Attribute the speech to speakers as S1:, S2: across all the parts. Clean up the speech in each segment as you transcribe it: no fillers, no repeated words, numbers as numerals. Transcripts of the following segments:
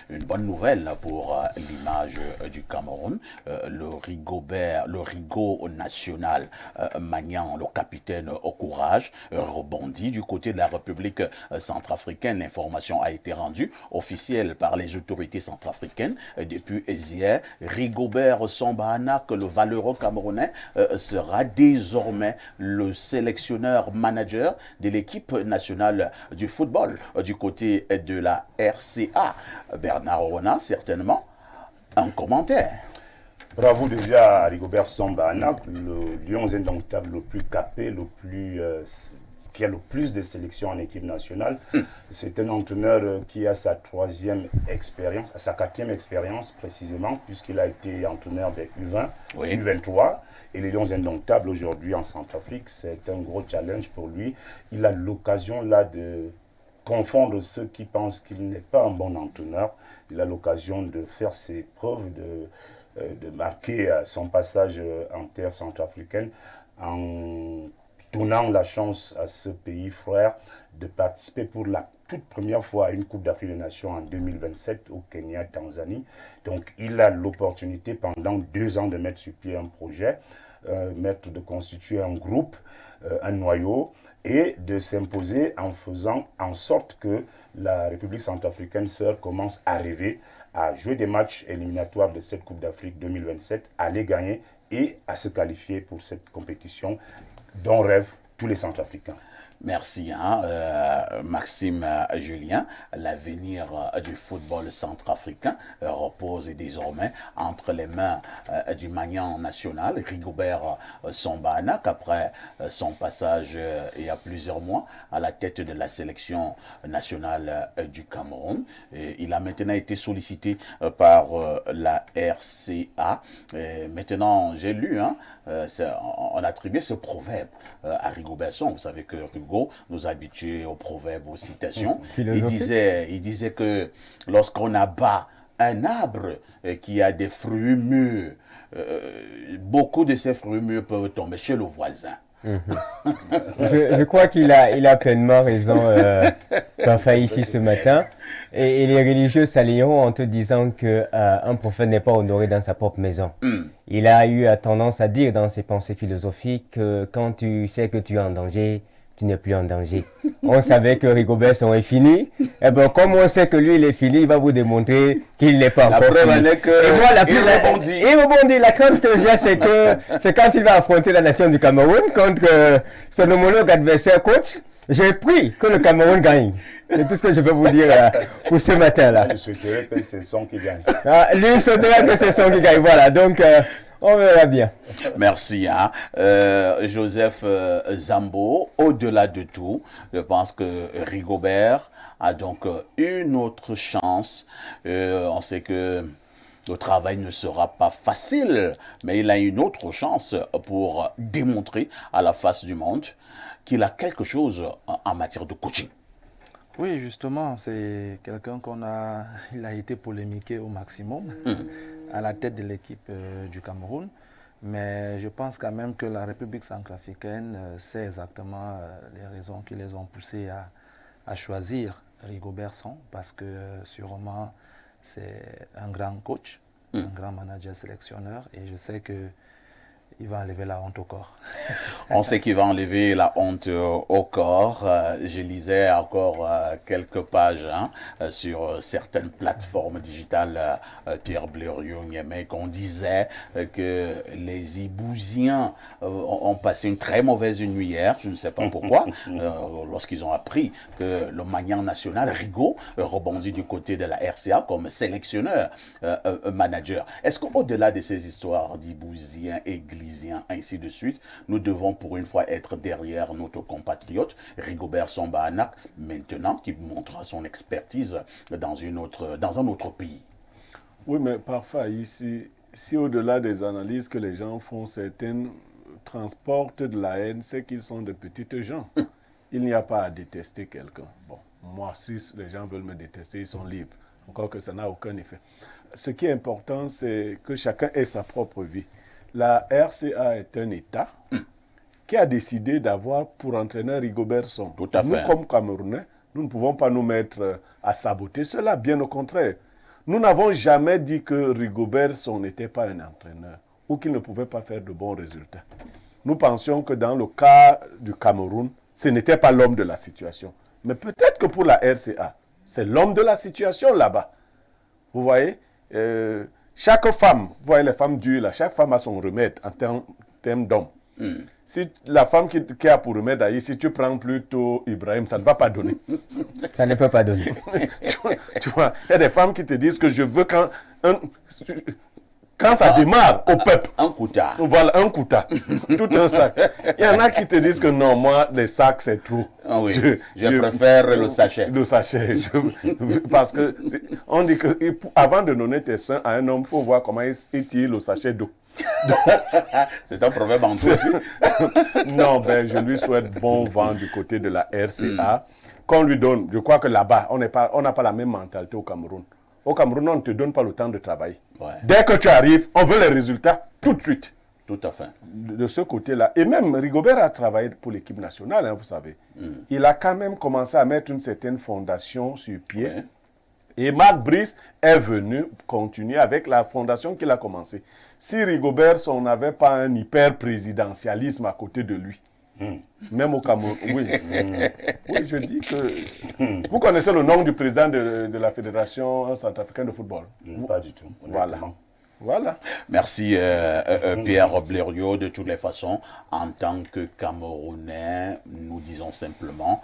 S1: une bonne nouvelle pour l'image du Cameroun. Le Rigaud national, Magnan, le capitaine au courage, rebondit du côté de la République centrafricaine. L'information a été rendue officielle par les autorités centrafricaines depuis hier. Rigobert Sambana, le valeureux Camerounais, sera désormais le sélectionneur-manager de l'équipe nationale du football du côté de la RCA. Bernard Rona, certainement, un commentaire.
S2: Bravo déjà à Rigobert Sambana, le lion indomptable le plus capé, qui a le plus de sélections en équipe nationale. C'est un entraîneur qui a sa quatrième expérience précisément, puisqu'il a été entraîneur des U20, U23, et les Lions indomptables aujourd'hui en Centrafrique. C'est un gros challenge pour lui. Il a l'occasion là de confondre ceux qui pensent qu'il n'est pas un bon entraîneur. Il a l'occasion de faire ses preuves, de marquer son passage en terre centrafricaine en donnant la chance à ce pays frère de participer pour la toute première fois à une Coupe d'Afrique des Nations en 2027 au Kenya, Tanzanie. Donc il a l'opportunité pendant 2 ans de mettre sur pied un projet, de constituer un groupe, un noyau, et de s'imposer en faisant en sorte que la République centrafricaine sœur commence à rêver, à jouer des matchs éliminatoires de cette Coupe d'Afrique 2027, à les gagner et à se qualifier pour cette compétition dont rêvent tous les Centrafricains.
S1: Merci, Maxime Julien. L'avenir du football centrafricain repose désormais entre les mains du Magnan national, Rigobert Sambana, qu'après son passage il y a plusieurs mois à la tête de la sélection nationale du Cameroun. Il a maintenant été sollicité par la RCA. Maintenant, j'ai lu, on attribuait ce proverbe à Rigobert Sambana. Vous savez que Hugo nous habituait aux proverbes, aux citations. Il disait que lorsqu'on abat un arbre qui a des fruits mûrs, beaucoup de ces fruits mûrs peuvent tomber chez le voisin.
S3: Je crois qu'il a pleinement raison, Parfa, ici ce matin. Et les religieux s'allieront en te disant qu'un prophète n'est pas honoré dans sa propre maison. Il a eu tendance à dire dans ses pensées philosophiques que quand tu sais que tu es en danger, tu n'es plus en danger. On savait que Rigobert est fini. Et bien, comme on sait que lui, il est fini, il va vous démontrer qu'il n'est pas encore fini.
S1: La preuve est que il rebondit.
S3: Il rebondit. La crainte que j'ai, c'est quand il va affronter la nation du Cameroun contre son homologue adversaire coach. J'ai pris que le Cameroun gagne. C'est tout ce que je peux vous dire pour ce matin-là.
S2: Je souhaiterais que c'est son qui gagne.
S3: Lui souhaiterait que c'est son qui gagne. Voilà, donc on verra bien.
S1: Merci, Joseph Zambo. Au-delà de tout, je pense que Rigobert a donc une autre chance. On sait que le travail ne sera pas facile, mais il a une autre chance pour démontrer à la face du monde qu'il a quelque chose en matière de coaching.
S4: Oui, justement, c'est quelqu'un il a été polémiqué au maximum à la tête de l'équipe du Cameroun. Mais je pense quand même que la République centrafricaine sait exactement les raisons qui les ont poussés à choisir Rigobert Song, parce que sûrement c'est un grand coach, un grand manager sélectionneur, et je sais que il va enlever la honte au corps.
S1: On sait qu'il va enlever la honte au corps. Je lisais encore quelques pages sur certaines plateformes digitales, Pierre Blériot-Niamey, qu'on disait que les Ibousiens ont passé une très mauvaise nuit hier, je ne sais pas pourquoi, lorsqu'ils ont appris que le Magnan national, Rigaud, rebondit du côté de la RCA comme sélectionneur, manager. Est-ce qu'au-delà de ces histoires d'Ibousiens, Églisiens, ainsi de suite, nous devons pour une fois être derrière notre compatriote Rigobert Sambana, maintenant qui montrera son expertise dans un autre pays?
S5: Oui, mais parfois ici, si au-delà des analyses que les gens font, certaines transportent de la haine, c'est qu'ils sont de petites gens. Il n'y a pas à détester quelqu'un. Bon, moi, si les gens veulent me détester, ils sont libres. Encore que ça n'a aucun effet. Ce qui est important, c'est que chacun ait sa propre vie. La RCA est un État qui a décidé d'avoir pour entraîneur Rigobert Song. Nous, comme Camerounais, nous ne pouvons pas nous mettre à saboter cela, bien au contraire. Nous n'avons jamais dit que Rigobert n'était pas un entraîneur ou qu'il ne pouvait pas faire de bons résultats. Nous pensions que dans le cas du Cameroun, ce n'était pas l'homme de la situation. Mais peut-être que pour la RCA, c'est l'homme de la situation là-bas. Vous voyez, chaque femme, vous voyez les femmes dures là, chaque femme a son remède en termes d'homme. Si la femme qui a pour remède ailleurs, si tu prends plutôt Ibrahim, ça ne va pas donner.
S3: Ça ne peut pas donner.
S5: Tu vois, il y a des femmes qui te disent que je veux quand ça démarre au peuple.
S1: Un kouta.
S5: Voilà, un kouta. Tout un sac. Il y en a qui te disent que non, moi, les sacs, c'est trop.
S1: Ah oui, je préfère le sachet.
S5: Le sachet. Parce que on dit que avant de donner tes seins à un homme, il faut voir comment il tire le sachet d'eau.
S1: C'est un proverbe en tout aussi.
S5: Non, ben, je lui souhaite bon vent du côté de la RCA. Qu'on lui donne, je crois que là-bas, on n'a pas la même mentalité au Cameroun. Au Cameroun, on ne te donne pas le temps de travailler.
S1: Ouais.
S5: Dès que tu arrives, on veut les résultats tout de suite.
S1: Tout à fait.
S5: De ce côté-là. Et même Rigobert a travaillé pour l'équipe nationale, hein, vous savez. Il a quand même commencé à mettre une certaine fondation sur pied.
S1: Ouais.
S5: Et Marc Brice est venu continuer avec la fondation qu'il a commencée. Si Rigobert, on n'avait pas un hyper-présidentialisme à côté de lui, même au Cameroun, oui. Oui, je dis que... Vous connaissez le nom du président de la Fédération centrafricaine de football?
S2: Pas du tout.
S5: Voilà. Voilà.
S1: Merci Pierre Blériot. De toutes les façons, en tant que Camerounais, nous disons simplement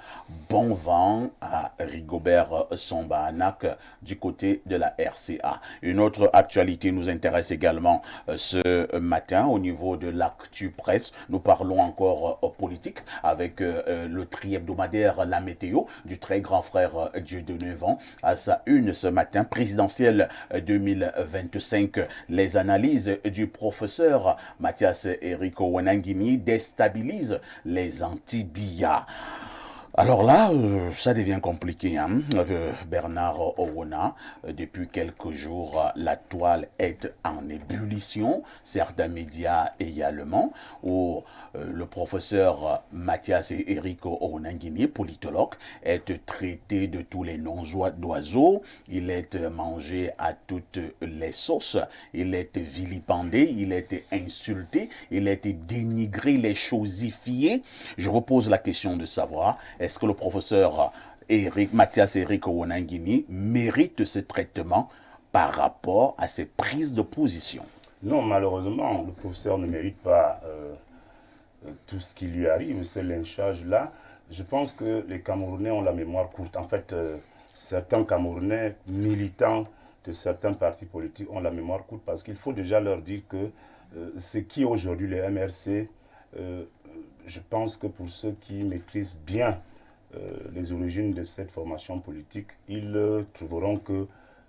S1: bon vent à Rigobert Samba-Anak du côté de la RCA. Une autre actualité nous intéresse également ce matin au niveau de l'actu presse. Nous parlons encore politique avec le tri-hebdomadaire La Météo du très grand frère Dieudonné Vent à sa une ce matin, présidentielle 2025. Les analyses du professeur Mathias Eriko Wanangini déstabilisent les anti-BIA. Alors là, ça devient compliqué. Hein? Bernard Owona, depuis quelques jours, la toile est en ébullition. Certains médias également, où le professeur Mathias Eriko Owonangini, politologue, est traité de tous les noms d'oiseaux. Il est mangé à toutes les sauces. Il est vilipendé, il est insulté, il est dénigré, il est chosifié. Je repose la question de savoir, est-ce que le professeur Mathias Eriko Owonangini mérite ce traitement par rapport à ses prises de position?
S2: Non, malheureusement, le professeur ne mérite pas tout ce qui lui arrive, ce lynchage-là. Je pense que les Camerounais ont la mémoire courte. En fait, certains Camerounais militants de certains partis politiques ont la mémoire courte parce qu'il faut déjà leur dire que ce qui est aujourd'hui les MRC, je pense que pour ceux qui maîtrisent bien les origines de cette formation politique, ils trouveront que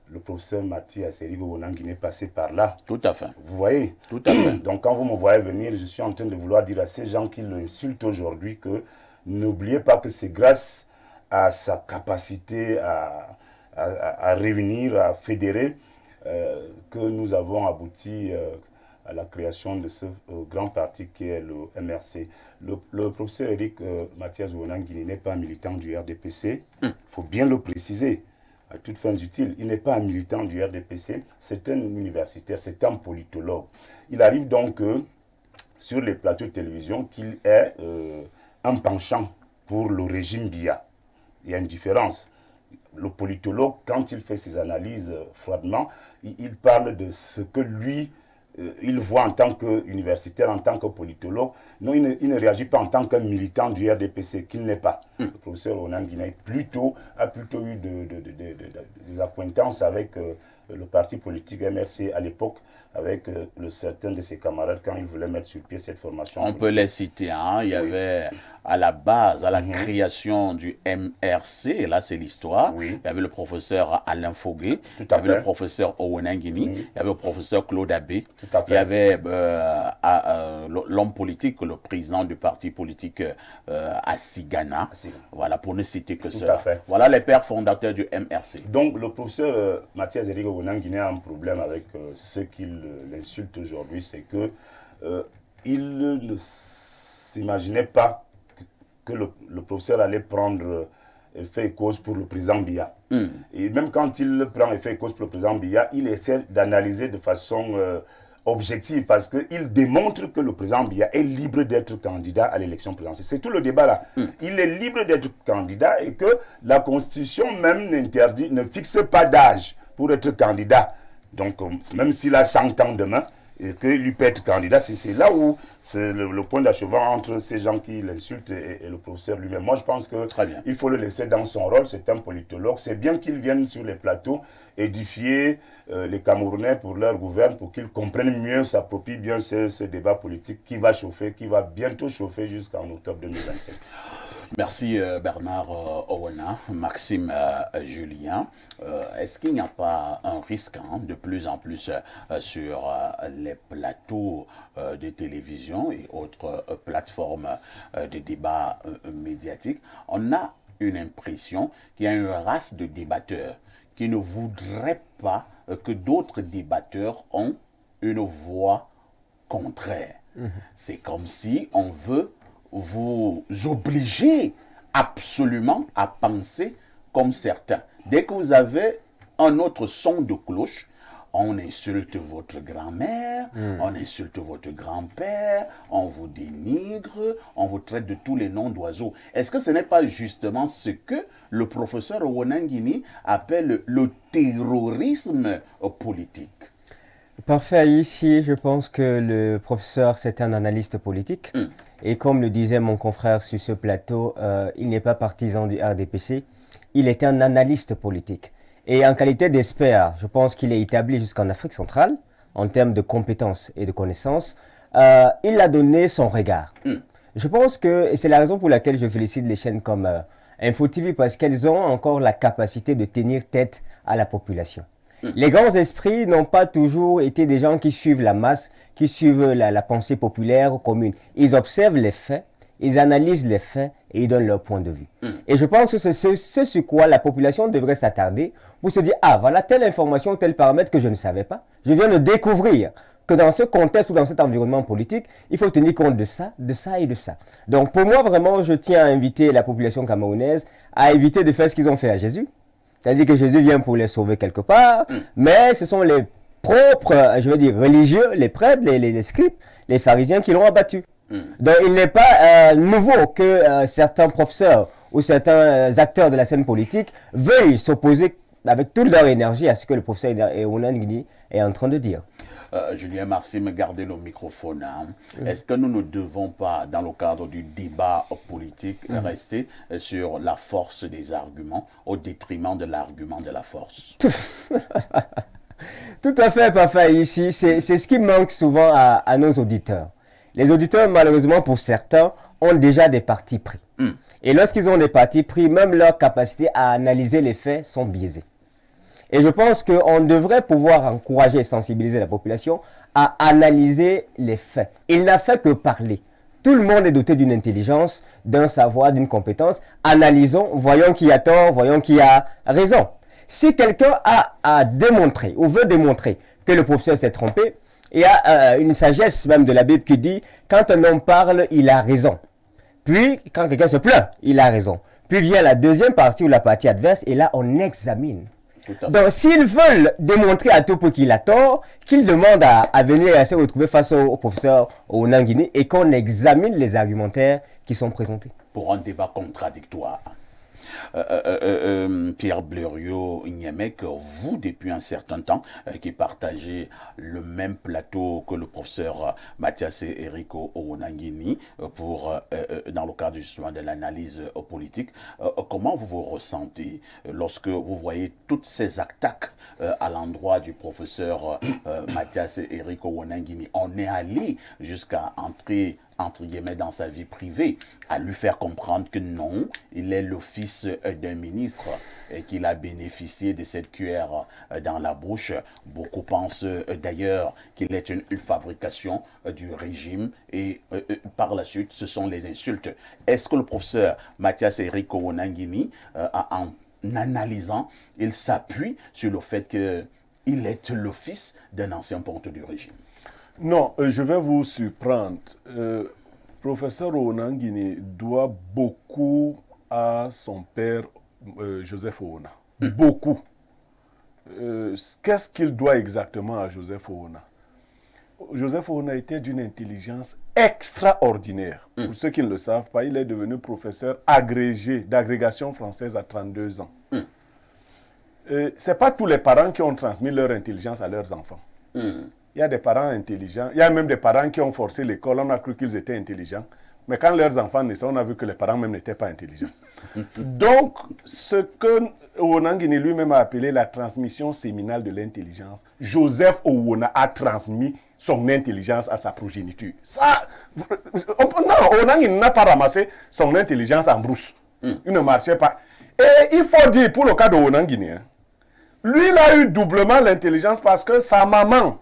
S2: le professeur Mathias Eriko Owonangini est passé par là.
S1: Tout à fait.
S2: Vous voyez?
S1: Tout à fait.
S2: Donc quand vous me voyez venir, je suis en train de vouloir dire à ces gens qui l'insultent aujourd'hui que n'oubliez pas que c'est grâce à sa capacité à réunir, à fédérer, que nous avons abouti à la création de ce grand parti qui est le MRC. Le professeur Mathias Owonangini n'est pas un militant du RDPC, il faut bien le préciser, à toutes fins utiles. Il n'est pas un militant du RDPC, c'est un universitaire, c'est un politologue. Il arrive donc sur les plateaux de télévision qu'il est un penchant pour le régime BIA. Il y a une différence. Le politologue, quand il fait ses analyses froidement, il parle de ce que lui, il voit en tant qu'universitaire, en tant que politologue. Non, il ne réagit pas en tant qu'un militant du RDPC, qu'il n'est pas. Le professeur Owonangini a plutôt eu des acquaintances avec le parti politique MRC à l'époque, avec certains de ses camarades quand il voulait mettre sur pied cette formation.
S1: On peut les citer. Hein? Il y avait à la base, à la création du MRC, et là c'est l'histoire, il y avait le professeur Alain Foguet, il y avait le professeur Owonangini, il y avait le professeur Claude Abbé, il y avait l'homme politique, le président du parti politique Assigana. Voilà, pour ne citer que cela. Voilà les pères fondateurs du MRC.
S2: Donc le professeur Mathias Eriko Owonangini a un problème avec ceux qui l'insultent aujourd'hui, c'est que il ne s'imaginait pas que le professeur allait prendre fait et cause pour le président Biya. Et même quand il prend effet et cause pour le président Biya, il essaie d'analyser de façon objective parce qu'il démontre que le président Biya est libre d'être candidat à l'élection présidentielle. C'est tout le débat là. Il est libre d'être candidat et que la Constitution même ne fixe pas d'âge pour être candidat. Donc, même s'il a 100 ans demain, et qu'il peut être candidat, c'est là où c'est le point d'achèvement entre ces gens qui l'insultent et le professeur lui-même. Moi, je pense qu'il faut le laisser dans son rôle, c'est un politologue. C'est bien qu'il vienne sur les plateaux édifier les Camerounais pour leur gouvernement, pour qu'ils comprennent mieux, s'approprient bien ce débat politique qui va chauffer, qui va bientôt chauffer jusqu'en octobre 2025.
S1: Merci Bernard Owena, Maxime Julien. Est-ce qu'il n'y a pas un risque de plus en plus sur les plateaux de télévision et autres plateformes de débat médiatiques? On a une impression qu'il y a une race de débatteurs qui ne voudraient pas que d'autres débatteurs ont une voix contraire. C'est comme si on veut vous obliger absolument à penser comme certains. Dès que vous avez un autre son de cloche, on insulte votre grand-mère, on insulte votre grand-père, on vous dénigre, on vous traite de tous les noms d'oiseaux. Est-ce que ce n'est pas justement ce que le professeur Owena-Nguini appelle le terrorisme politique?
S3: Parfait. Ici, je pense que le professeur, c'est un analyste politique. Et comme le disait mon confrère sur ce plateau, il n'est pas partisan du RDPC, il est un analyste politique. Et en qualité d'expert, je pense qu'il est établi jusqu'en Afrique centrale, en termes de compétences et de connaissances. Il a donné son regard. Je pense que, et c'est la raison pour laquelle je félicite les chaînes comme Info TV, parce qu'elles ont encore la capacité de tenir tête à la population. Les grands esprits n'ont pas toujours été des gens qui suivent la masse, qui suivent la pensée populaire commune. Ils observent les faits, ils analysent les faits et ils donnent leur point de vue. Et je pense que c'est ce sur quoi la population devrait s'attarder pour se dire, ah voilà telle information, tel paramètre que je ne savais pas. Je viens de découvrir que dans ce contexte ou dans cet environnement politique, il faut tenir compte de ça et de ça. Donc pour moi, vraiment, je tiens à inviter la population camerounaise à éviter de faire ce qu'ils ont fait à Jésus. C'est-à-dire que Jésus vient pour les sauver quelque part, mais ce sont les propres, je veux dire, religieux, les prêtres, les scribes, les pharisiens qui l'ont abattu. Donc il n'est pas nouveau que certains professeurs ou certains acteurs de la scène politique veuillent s'opposer avec toute leur énergie à ce que le professeur Owena-Nguini est en train de dire.
S1: Julien Maxime, gardez le microphone. Est-ce que nous ne devons pas, dans le cadre du débat politique, rester sur la force des arguments au détriment de l'argument de la force?
S3: Tout à fait, parfait. Ici, c'est ce qui manque souvent à nos auditeurs. Les auditeurs, malheureusement, pour certains, ont déjà des partis pris. Et lorsqu'ils ont des partis pris, même leur capacité à analyser les faits sont biaisées. Et je pense qu'on devrait pouvoir encourager et sensibiliser la population à analyser les faits. Il n'a fait que parler. Tout le monde est doté d'une intelligence, d'un savoir, d'une compétence. Analysons, voyons qui a tort, voyons qui a raison. Si quelqu'un a à démontrer ou veut démontrer que le professeur s'est trompé, il y a une sagesse même de la Bible qui dit « quand un homme parle, il a raison ». Puis, quand quelqu'un se plaint, il a raison. Puis vient la deuxième partie ou la partie adverse et là, on examine. Donc, s'ils veulent démontrer à tout prix qu'il a tort, qu'ils demandent à venir se retrouver face au professeur Owena-Nguini et qu'on examine les argumentaires qui sont présentés.
S1: Pour un débat contradictoire. Pierre Blériot-Niémec, vous, depuis un certain temps, qui partagez le même plateau que le professeur Mathias et Eric Owena-Nguini dans le cadre justement de l'analyse politique, comment vous vous ressentez lorsque vous voyez toutes ces attaques à l'endroit du professeur Mathias et Eric Owena-Nguini? On est allé jusqu'à entrer entre guillemets dans sa vie privée, à lui faire comprendre que non, il est le fils d'un ministre et qu'il a bénéficié de cette cuillère dans la bouche. Beaucoup pensent d'ailleurs qu'il est une fabrication du régime et par la suite, ce sont les insultes. Est-ce que le professeur Mathias Eric Owena-Nguini, en analysant, il s'appuie sur le fait qu'il est le fils d'un ancien ponte du régime?
S5: Non, je vais vous surprendre. Professeur Owena-Nguini doit beaucoup à son père Joseph Oona. Beaucoup. Qu'est-ce qu'il doit exactement à Joseph Oona? Joseph Oona était d'une intelligence extraordinaire. Pour ceux qui ne le savent pas, il est devenu professeur agrégé d'agrégation française à 32 ans. Ce n'est pas tous les parents qui ont transmis leur intelligence à leurs enfants. Il y a des parents intelligents, il y a même des parents qui ont forcé l'école, on a cru qu'ils étaient intelligents. Mais quand leurs enfants naissaient, on a vu que les parents même n'étaient pas intelligents. Donc, ce que Oona Nguine lui-même a appelé la transmission séminale de l'intelligence, Joseph Oona a transmis son intelligence à sa progéniture. Ça, non, Oona Nguine n'a pas ramassé son intelligence en brousse. Il ne marchait pas. Et il faut dire, pour le cas de Oona Nguine, lui, il a eu doublement l'intelligence parce que sa maman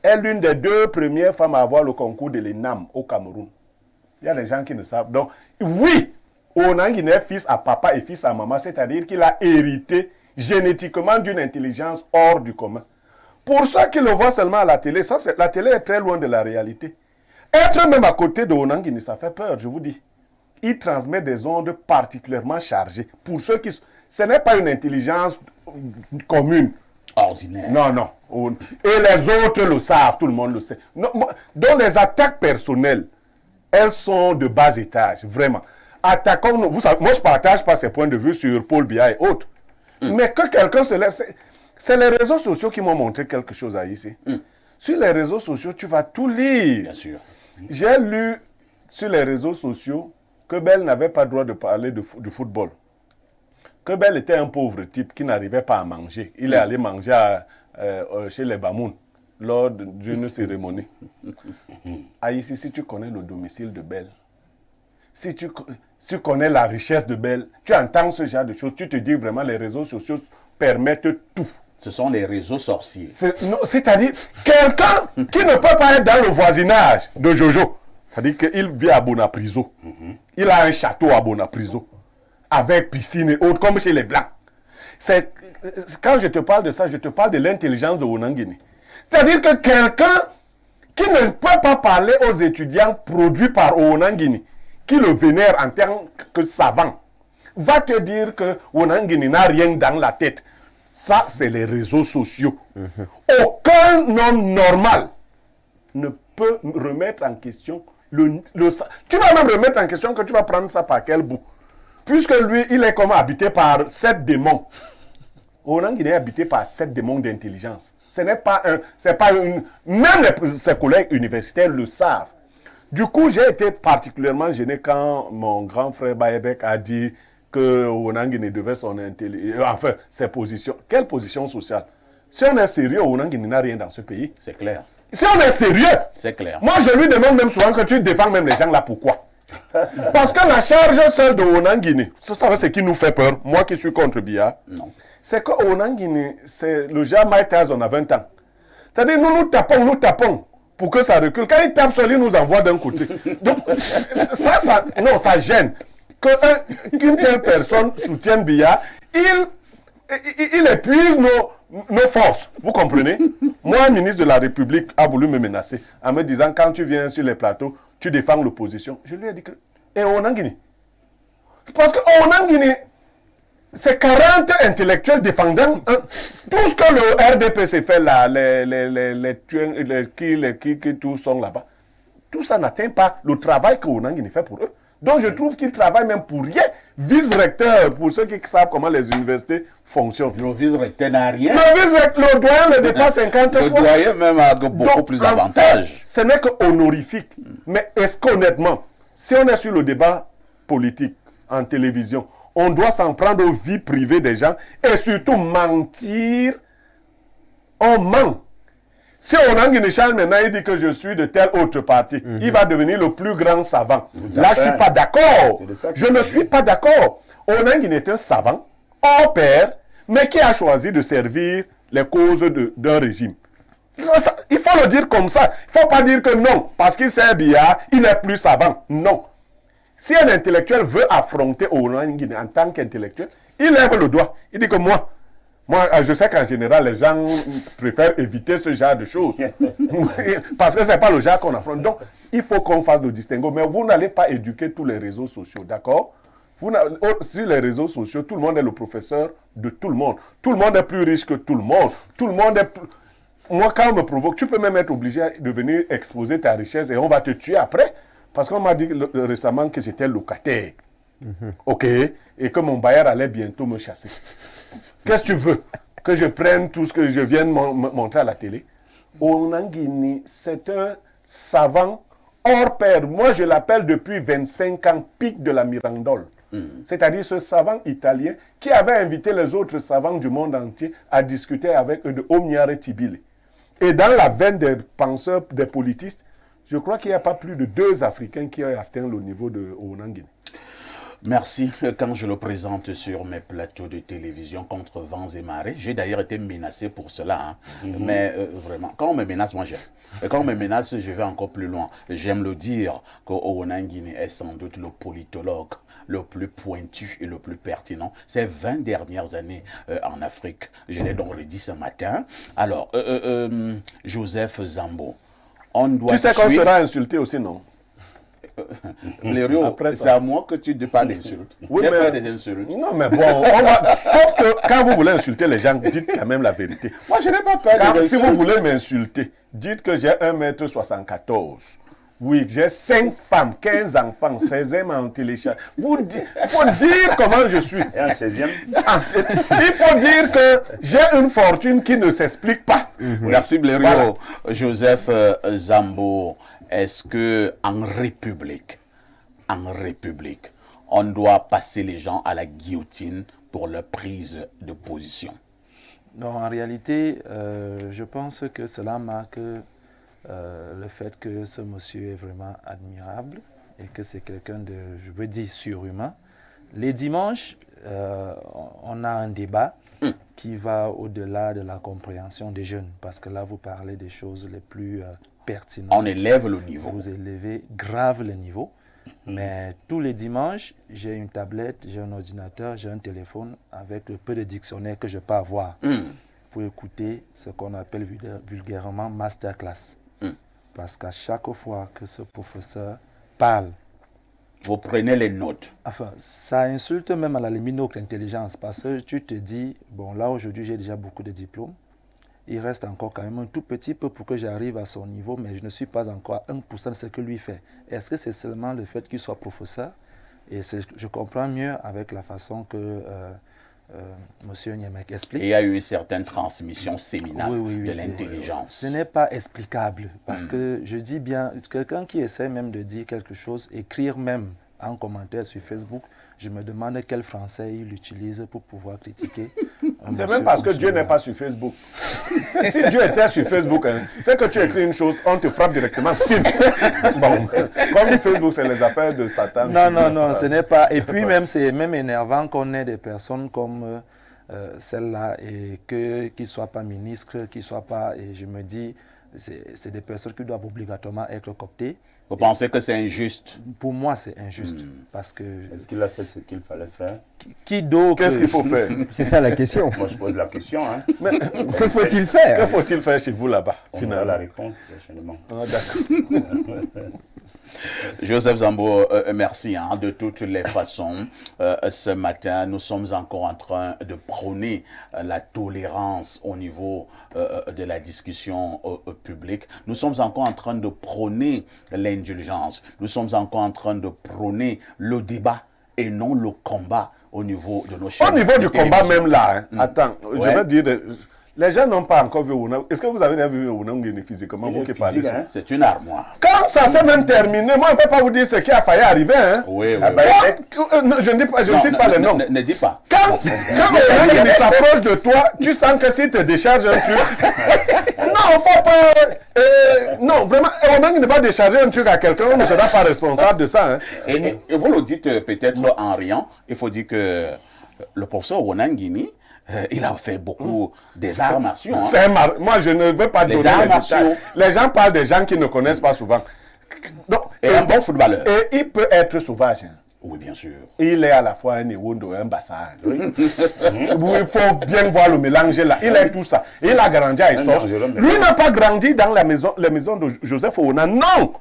S5: est l'une des 2 premières femmes à avoir le concours de l'ENAM au Cameroun. Il y a des gens qui ne savent. Donc, oui, Oona Nguine est fils à papa et fils à maman, c'est-à-dire qu'il a hérité génétiquement d'une intelligence hors du commun. Pour ceux qui le voient seulement à la télé, la télé est très loin de la réalité. Être même à côté de Oona Nguine, ça fait peur, je vous dis. Il transmet des ondes particulièrement chargées. Pour ceux qui... Ce n'est pas une intelligence commune.
S1: Ordinaire.
S5: Non, non. Et les autres le savent, tout le monde le sait. Non, donc les attaques personnelles, elles sont de bas étage, vraiment. Attaquons-nous. Vous savez, moi, je ne partage pas ces points de vue sur Paul Biya et autres. Mais que quelqu'un se lève, c'est les réseaux sociaux qui m'ont montré quelque chose à ici. Sur les réseaux sociaux, tu vas tout lire.
S1: Bien sûr.
S5: J'ai lu sur les réseaux sociaux que Bell n'avait pas le droit de parler de football. Que Bell était un pauvre type qui n'arrivait pas à manger. Il est allé manger chez les Bamoun lors d'une cérémonie. Ici, si tu connais le domicile de Bell, si tu connais la richesse de Bell, tu entends ce genre de choses, tu te dis vraiment les réseaux sociaux permettent tout.
S1: Ce sont les réseaux sorciers.
S5: C'est-à-dire, quelqu'un qui ne peut pas être dans le voisinage de Jojo, c'est-à-dire qu'il vit à Bonapriso. Il a un château à Bonapriso, avec piscine et autres, comme chez les Blancs. Quand je te parle de ça, je te parle de l'intelligence de Oona Nguine. C'est-à-dire que quelqu'un qui ne peut pas parler aux étudiants produits par Oona Nguine, qui le vénère en tant que savant, va te dire que Oona Nguine n'a rien dans la tête. Ça, c'est les réseaux sociaux. Aucun homme normal ne peut remettre en question tu vas même remettre en question que tu vas prendre ça par quel bout. Puisque lui, il est comme habité par 7 démons. Oona Nguine est habité par 7 démons d'intelligence. Ce n'est pas même ses collègues universitaires le savent. Du coup, j'ai été particulièrement gêné quand mon grand frère Bayebek a dit que Oona Nguine devait son intelligence, enfin, ses positions. Quelle position sociale? Si on est sérieux, Oona Nguine n'a rien dans ce pays.
S1: C'est clair.
S5: Si on est sérieux,
S1: c'est clair.
S5: Moi, je lui demande même souvent que tu défends même les gens là. Pourquoi? Parce que la charge seule de Oona Nguine, vous savez ce qui nous fait peur, moi qui suis contre Biya, c'est que Oona Nguine, c'est le genre Mike Tyson a 20 ans. C'est-à-dire, nous tapons pour que ça recule. Quand il tape seul, il nous envoie d'un côté. Donc, ça gêne. Qu'une telle personne soutienne Biya, il épuise nos forces. Vous comprenez? Moi, un ministre de la République a voulu me menacer en me disant, quand tu viens sur les plateaux, tu défends l'opposition. Je lui ai dit que... Et Oona Nguine? Parce que Oona Nguine, c'est 40 intellectuels défendant tout ce que le RDPC fait là, qui tous sont là-bas. Tout ça n'atteint pas le travail que Oona Nguine fait pour eux. Donc je trouve qu'il travaille même pour rien. Vice-recteur, pour ceux qui savent comment les universités fonctionnent.
S1: Le vice-recteur n'a rien.
S5: Le doyen le dépasse 50 fois.
S1: Le doyen même a beaucoup plus d'avantages.
S5: Ce n'est que honorifique. Mais est-ce qu'honnêtement, si on est sur le débat politique en télévision, on doit s'en prendre aux vies privées des gens et surtout mentir? On ment. Si Oona Nguine maintenant il dit que je suis de tel autre parti, il va devenir le plus grand savant. Là, je ne suis pas d'accord. Je ne suis pas d'accord. Oona Nguine est un savant, hors pair, mais qui a choisi de servir les causes d'un régime. Il faut le dire comme ça. Il ne faut pas dire que non, parce qu'il sert Biya, il n'est plus savant. Non. Si un intellectuel veut affronter Oona Nguine en tant qu'intellectuel, il lève le doigt. Il dit que moi, je sais qu'en général, les gens préfèrent éviter ce genre de choses. Parce que ce n'est pas le genre qu'on affronte. Donc, il faut qu'on fasse le distinguo. Mais vous n'allez pas éduquer tous les réseaux sociaux, d'accord? Sur les réseaux sociaux, tout le monde est le professeur de tout le monde. Tout le monde est plus riche que tout le monde. Tout le monde est plus... Moi, quand on me provoque, tu peux même être obligé de venir exposer ta richesse et on va te tuer après. Parce qu'on m'a dit récemment que j'étais locataire. OK. Et que mon bailleur allait bientôt me chasser. Qu'est-ce que tu veux? Que je prenne tout ce que je viens de montrer à la télé? Onanguini, c'est un savant hors pair. Moi, je l'appelle depuis 25 ans pic de la Mirandole. C'est-à-dire ce savant italien qui avait invité les autres savants du monde entier à discuter avec eux de Omniare Tibile. Et dans la veine des penseurs, des politistes, je crois qu'il n'y a pas plus de 2 Africains qui ont atteint le niveau de Onanguini.
S1: Merci. Quand je le présente sur mes plateaux de télévision contre vents et marées, j'ai d'ailleurs été menacé pour cela. Mais vraiment, quand on me menace, moi j'aime. Et quand on me menace, je vais encore plus loin. J'aime le dire qu'Onanguini est sans doute le politologue le plus pointu et le plus pertinent ces 20 dernières années en Afrique. Je l'ai donc redit ce matin. Alors, Joseph Zambo, on doit
S5: Tu sais qu'on sera insulté aussi, non?
S1: Lério, c'est à moi que tu ne parles d'insultes.
S5: Oui,
S1: Il n'y a
S5: mais...
S1: pas des insultes.
S5: Non, mais bon, sauf que quand vous voulez insulter les gens, dites quand même la vérité.
S1: Moi, je n'ai pas peur des insultes.
S5: Si vous voulez m'insulter, dites que j'ai 1,74 m. Oui, j'ai 5 femmes, 15 enfants, 16e en télécharge. Il faut dire comment je suis.
S2: Et un 16e.
S5: Il faut dire que j'ai une fortune qui ne s'explique pas.
S1: Merci Blériot. Voilà. Joseph Zambo, est-ce que en République, on doit passer les gens à la guillotine pour leur prise de position?
S4: Non, en réalité, je pense que cela marque le fait que ce monsieur est vraiment admirable et que c'est quelqu'un de, je veux dire, surhumain. Les dimanches, on a un débat qui va au-delà de la compréhension des jeunes, parce que là, vous parlez des choses les plus pertinentes.
S1: On élève le niveau.
S4: Vous élevez grave le niveau. Mais tous les dimanches, j'ai une tablette, j'ai un ordinateur, j'ai un téléphone avec le peu de dictionnaire que je peux avoir pour écouter ce qu'on appelle vulgairement masterclass. Parce qu'à chaque fois que ce professeur parle,
S1: vous prenez les notes.
S4: Enfin, ça insulte même à la limite notre intelligence, parce que tu te dis, bon là aujourd'hui j'ai déjà beaucoup de diplômes, il reste encore quand même un tout petit peu pour que j'arrive à son niveau, mais je ne suis pas encore à 1% de ce que lui fait. Est-ce que c'est seulement le fait qu'il soit professeur? Et je comprends mieux avec la façon que Monsieur Niemek explique.
S1: Et il y a eu une certaine transmission séminale de l'intelligence.
S4: Ce n'est pas explicable, parce que je dis bien, quelqu'un qui essaie même de dire quelque chose, écrire même en commentaire sur Facebook, je me demande quel français il utilise pour pouvoir critiquer.
S5: C'est même parce que Dieu n'est pas sur Facebook. Si Dieu était sur Facebook, c'est que tu écris une chose, on te frappe directement. Bon, comme Facebook, c'est les affaires de Satan.
S4: Non, ce n'est pas. Et puis même, c'est même énervant qu'on ait des personnes comme celle-là, et qu'ils ne soient pas ministres, qu'ils ne soient pas... Et je me dis, c'est des personnes qui doivent obligatoirement être coptées.
S1: Vous pensez que c'est injuste?
S4: Pour moi, c'est injuste. Parce que...
S2: Est-ce qu'il a fait ce qu'il fallait faire?
S4: Qui d'autre?
S5: Qu'est-ce qu'il faut faire?
S3: C'est ça la question.
S2: Moi, je pose la question.
S3: Mais que faut-il faire?
S5: Que faut-il faire chez vous là-bas?
S2: On aura la réponse prochainement.
S5: D'accord.
S1: Joseph Zambo, merci de toutes les façons. Ce matin, nous sommes encore en train de prôner la tolérance au niveau de la discussion publique. Nous sommes encore en train de prôner l'indulgence. Nous sommes encore en train de prôner le débat et non le combat au niveau de nos chaînes.
S5: Au niveau du combat même là, attends, je vais dire... Les gens n'ont pas encore vu Ouna. Est-ce que vous avez vu Ouna physiquement? Vous qui parlez,
S1: c'est une armoire.
S5: Quand ça s'est même terminé, moi je ne peux pas vous dire ce qui a failli arriver.
S1: Oui.
S5: Je ne cite pas les noms.
S1: Ne dis pas.
S5: Quand Ouna s'approche de toi, tu sens que s'il te décharge un truc. Non, faut pas. Non, vraiment, Ouna ne va décharger un truc à quelqu'un, on ne sera pas responsable de ça.
S1: Et vous le dites peut-être en riant, il faut dire que le professeur Onanguini, il a fait beaucoup des arts martiaux.
S5: Moi, je ne veux pas donner les détails. Les gens parlent des gens qui ne connaissent pas souvent. Donc,
S1: et un bon footballeur.
S5: Et il peut être sauvage.
S1: Oui, bien sûr.
S5: Il est à la fois un Ewondo et un Bassar. Oui. Il faut bien voir le mélange là. Il est tout ça. Il a grandi à Essos. Lui n'a pas grandi dans la maison de Joseph Ouna. Non!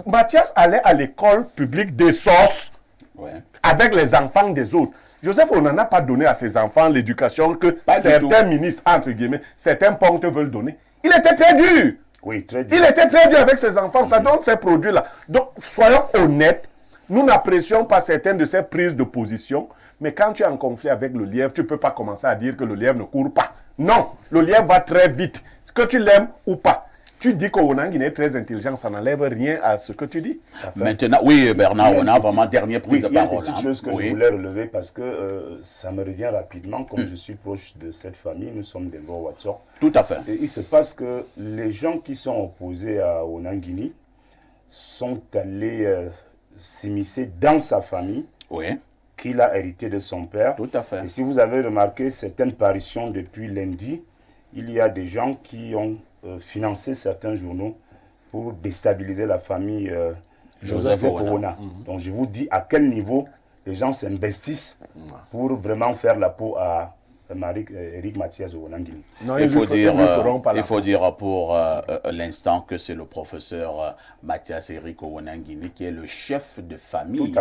S5: Mathias allait à l'école publique d'Essos.
S1: Ouais.
S5: avec les enfants des autres. Joseph, on n'en a pas donné à ses enfants l'éducation que certains ministres, entre guillemets, certains pontes veulent donner. Il était très dur.
S2: Oui, très dur.
S5: Il était très dur avec ses enfants. Ça donne ces produits-là. Donc, soyons honnêtes. Nous n'apprécions pas certaines de ces prises de position. Mais quand tu es en conflit avec le lièvre, tu ne peux pas commencer à dire que le lièvre ne court pas. Non, le lièvre va très vite. Que tu l'aimes ou pas. Tu dis qu'Owanangini est très intelligent, ça n'enlève rien à ce que tu dis.
S1: Maintenant, oui, Bernard, on a vraiment dernière prise de parole.
S2: Il y a une petite chose que je voulais relever parce que ça me revient rapidement. Comme je suis proche de cette famille, nous sommes des Watson.
S1: Tout à fait.
S2: Et il se passe que les gens qui sont opposés à Onangini sont allés s'immiscer dans sa famille.
S1: Oui.
S2: Qu'il a hérité de son père.
S1: Tout à fait.
S2: Et si vous avez remarqué certaines parutions depuis lundi, il y a des gens qui ont financé certains journaux pour déstabiliser la famille Joseph Owona. Donc je vous dis à quel niveau les gens s'investissent pour vraiment faire la peau à Éric Mathias Owonangini.
S1: Il faut dire pour l'instant que c'est le professeur Mathias Éric Owonangini qui est le chef de famille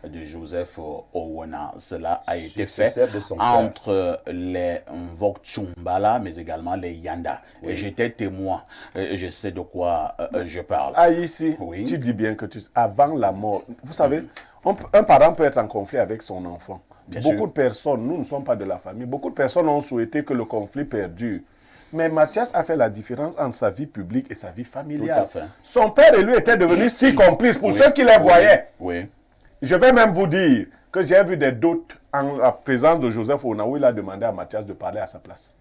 S1: de Joseph Owona. Cela a été fait entre les Mvok-Tchumbala mais également les Yanda. Et j'étais témoin, je sais de quoi je parle.
S5: Ah, ici, tu dis bien que avant la mort, vous savez, un parent peut être en conflit avec son enfant. Beaucoup de personnes, nous ne sommes pas de la famille, beaucoup de personnes ont souhaité que le conflit perdure. Mais Mathias a fait la différence entre sa vie publique et sa vie familiale. Son père et lui étaient devenus si complices pour ceux qui les voyaient. Je vais même vous dire que j'ai vu des doutes en la présence de Joseph Owona où il a demandé à Mathias de parler à sa place.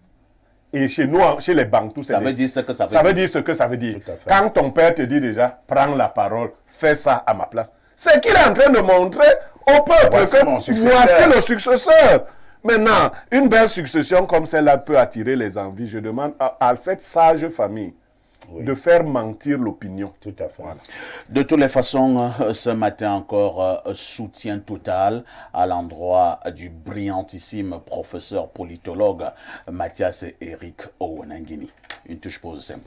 S5: Et chez nous, chez les Bantous, ça veut dire ce que ça veut dire. Quand ton père te dit déjà, prends la parole, fais ça à ma place. C'est qu'il est en train de montrer au peuple que voici le successeur. Maintenant, une belle succession comme celle-là peut attirer les envies. Je demande à cette sage famille de faire mentir l'opinion.
S2: Tout à fait. Voilà.
S1: De toutes les façons, ce matin encore, soutien total à l'endroit du brillantissime professeur politologue Mathias Éric Owonangini. Une touche pause simple.